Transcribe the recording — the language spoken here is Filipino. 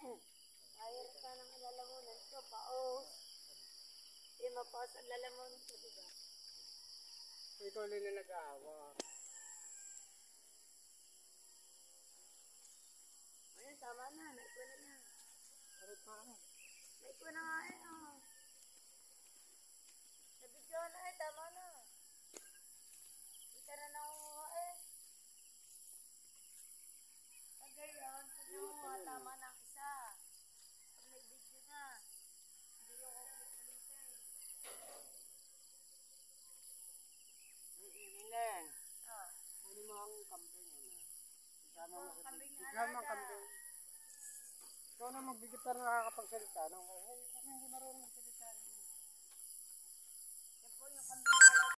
Ayos ka ng lalamunan ko, paos. Hindi mapaos ang lalamunan ko, diba? Ikaw nila nag-aawa. Ayun, tama na. Naipon na yan. Arit pa ako. Naipon na nga eh, oh. Nabidyo na eh, tama na. Kita na nakuha eh. Tagay yun, tama na ang isa. Pag may video na, hindi yung ulit-ulitin. Ilan. Ah. Ano mo ang kambing yun? Isama mo sa Kambing na isama ang alaga. kambing. Ikaw na magbigit para nakakapagsalita. Ay, kasi hindi marunong magsalita. Yan po yung kambing